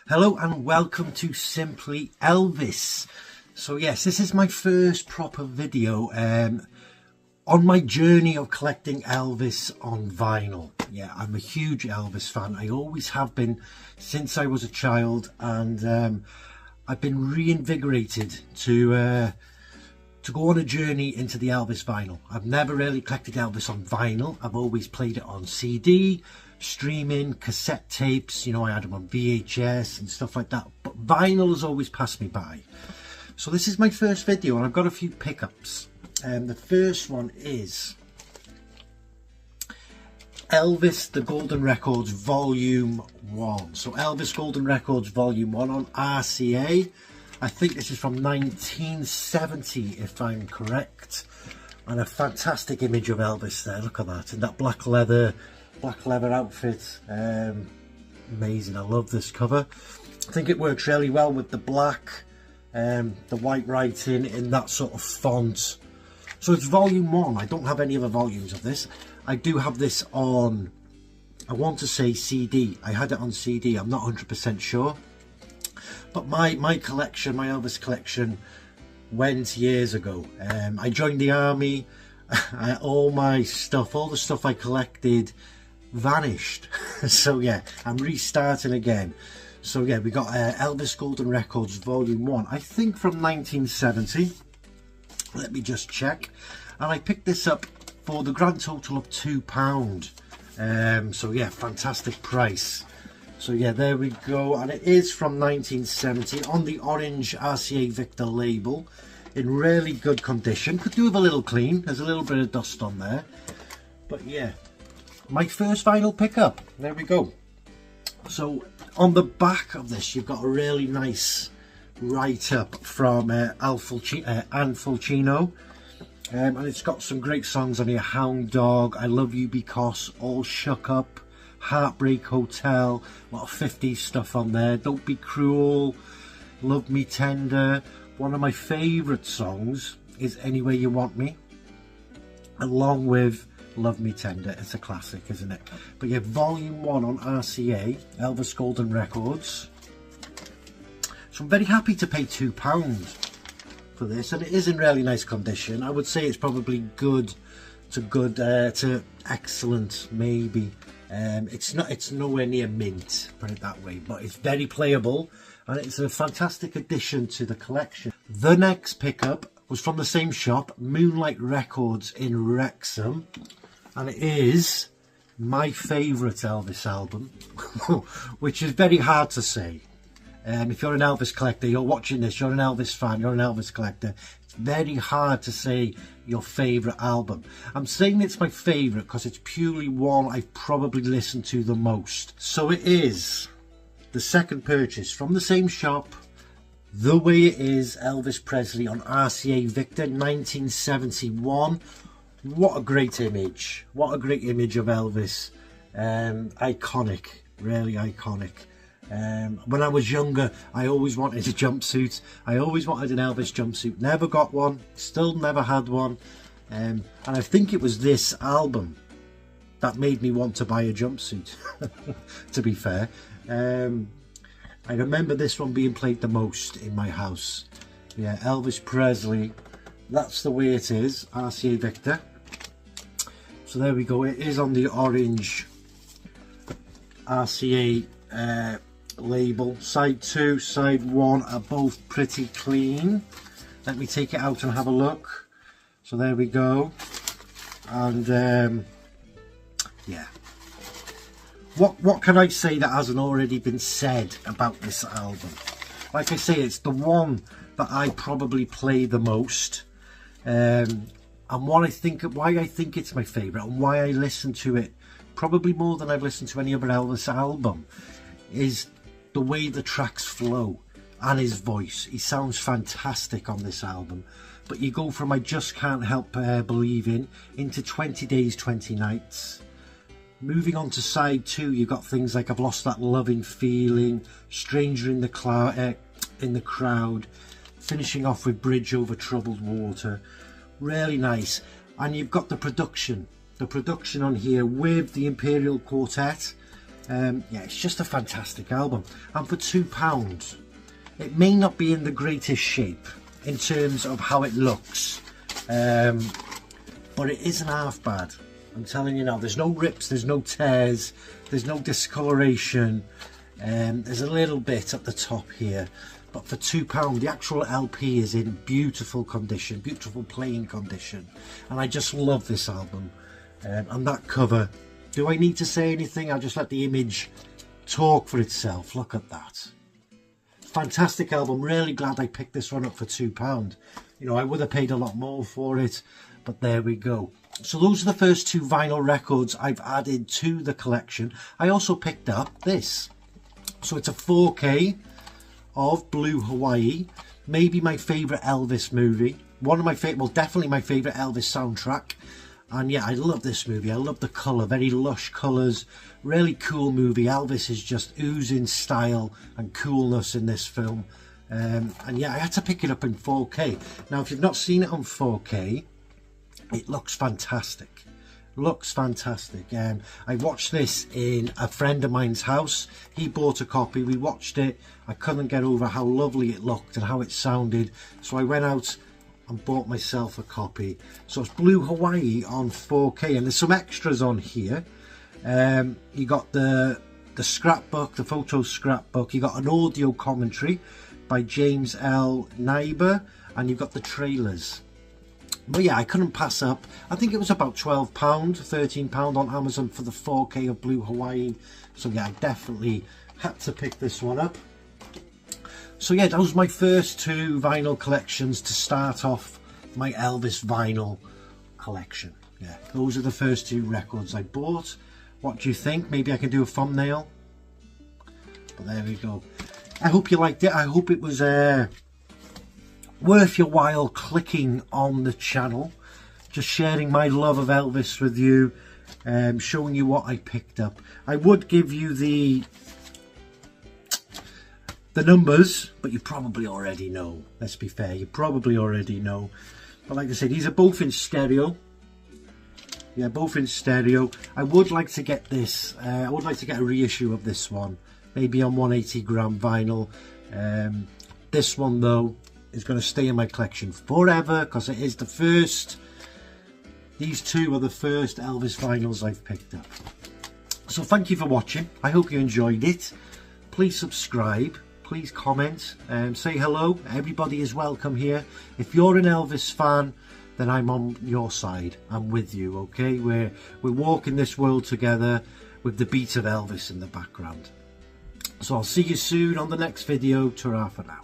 Hello and welcome to Simply Elvis. So yes, this is my first proper video on my journey of collecting Elvis on vinyl. Yeah, I'm a huge Elvis fan. I always have been since I was a child, and I've been reinvigorated to go on a journey into the Elvis vinyl. I've never really collected Elvis on vinyl. I've always played it on CD, streaming, cassette tapes. You know, I had them on VHS and stuff like that. But vinyl has always passed me by. So this is my first video, and I've got a few pickups. The first one is Elvis The Golden Records Volume 1. So Elvis Golden Records Volume 1 on RCA. I think this is from 1970, if I'm correct. And a fantastic image of Elvis there. Look at that, in that black leather outfit. Amazing. I love this cover. I think it works really well with the black, the white writing in that sort of font. So it's volume 1. I don't have any other volumes of this. I do have this on, I want to say CD. I had it on CD. I'm not 100% sure. But my collection, my Elvis collection, went years ago. I joined the army. All my stuff, all the stuff I collected vanished. So yeah, I'm restarting again. So yeah, we got Elvis Golden Records Volume 1, I think from 1970. Let me just check. And I picked this up for the grand total of £2. So yeah, fantastic price. So yeah, there we go, and it is from 1970 on the orange RCA Victor label, in really good condition. Could do with a little clean. There's a little bit of dust on there, but yeah, my first vinyl pickup. There we go. So on the back of this, you've got a really nice write-up from Anne Fulcino, and it's got some great songs on here: Hound Dog, I Love You Because, All Shook Up, Heartbreak Hotel, a lot of 50s stuff on there, Don't Be Cruel, Love Me Tender. One of my favourite songs is Any Way You Want Me, along with Love Me Tender. It's a classic, isn't it? But yeah, Volume 1 on RCA, Elvis Golden Records. So I'm very happy to pay £2 for this, and it is in really nice condition. I would say it's probably good to excellent, maybe. It's nowhere near mint, put it that way, but it's very playable, and it's a fantastic addition to the collection. The next pickup was from the same shop, Moonlight Records in Wrexham, and it is my favourite Elvis album, which is very hard to say. If you're an Elvis collector, you're watching this, you're an Elvis fan, you're an Elvis collector, it's very hard to say your favourite album. I'm saying it's my favourite because it's purely one I've probably listened to the most. So it is the second purchase from the same shop, The Way It Is, Elvis Presley on RCA Victor 1971. What a great image. What a great image of Elvis. Iconic, really iconic. When I was younger, I always wanted a jumpsuit. I always wanted an Elvis jumpsuit. Never got one. Still never had one. And I think it was this album that made me want to buy a jumpsuit, to be fair. I remember this one being played the most in my house. Yeah, Elvis Presley. That's The Way It Is, RCA Victor. So there we go. It is on the orange RCA label. Side 2, side 1 are both pretty clean. Let me take it out and have a look. So there we go. And yeah, what can I say that hasn't already been said about this album? Like I say, it's the one that I probably play the most, and why I think it's my favourite, and why I listen to it probably more than I've listened to any other Elvis album, is the way the tracks flow and his voice. He sounds fantastic on this album. But you go from I Just Can't Help Believing into 20 Days, 20 Nights. Moving on to side 2, you've got things like I've Lost That Loving Feeling, Stranger in the Crowd, finishing off with Bridge Over Troubled Water. Really nice. And you've got the production on here with the Imperial Quartet. Yeah, it's just a fantastic album, and for £2, it may not be in the greatest shape in terms of how it looks, but it isn't half bad. I'm telling you now, there's no rips, there's no tears, there's no discoloration, there's a little bit at the top here, but for £2 the actual LP is in beautiful condition, beautiful playing condition, and I just love this album. And that cover, do I need to say anything? I'll just let the image talk for itself. Look at that. Fantastic album. Really glad I picked this one up for £2. You know, I would have paid a lot more for it, but there we go. So those are the first 2 vinyl records I've added to the collection. I also picked up this. So it's a 4K of Blue Hawaii. Maybe my favourite Elvis movie. One of my favourite, well, definitely my favourite Elvis soundtrack. And yeah, I love this movie. I love the colour, very lush colours, really cool movie. Elvis is just oozing style and coolness in this film. And yeah, I had to pick it up in 4K. Now, if you've not seen it on 4K, it looks fantastic. Looks fantastic. I watched this in a friend of mine's house. He bought a copy. We watched it. I couldn't get over how lovely it looked and how it sounded. So I went out and bought myself a copy. So it's Blue Hawaii on 4K, and there's some extras on here. You got the scrapbook, the photo scrapbook. You got an audio commentary by James L. Neighbour, and you've got the trailers. But yeah, I couldn't pass up. I think it was about £12, £13 on Amazon for the 4K of Blue Hawaii. So yeah, I definitely had to pick this one up. So yeah, those were my first 2 vinyl collections to start off my Elvis vinyl collection. Yeah, those are the first 2 records I bought. What do you think? Maybe I can do a thumbnail. But there we go. I hope you liked it. I hope it was worth your while clicking on the channel. Just sharing my love of Elvis with you. Showing you what I picked up. I would give you the numbers, but you probably already know. Let's be fair, you probably already know. But like I said, these are both in stereo. Yeah, both in stereo. I would like to get this. I would like to get a reissue of this one, maybe on 180 gram vinyl. This one though is going to stay in my collection forever because it is the first. These 2 are the first Elvis vinyls I've picked up. So thank you for watching. I hope you enjoyed it. Please subscribe. Please comment and say hello. Everybody is welcome here. If you're an Elvis fan, then I'm on your side. I'm with you, okay? We're walking this world together with the beat of Elvis in the background. So I'll see you soon on the next video. Ta-ra for now.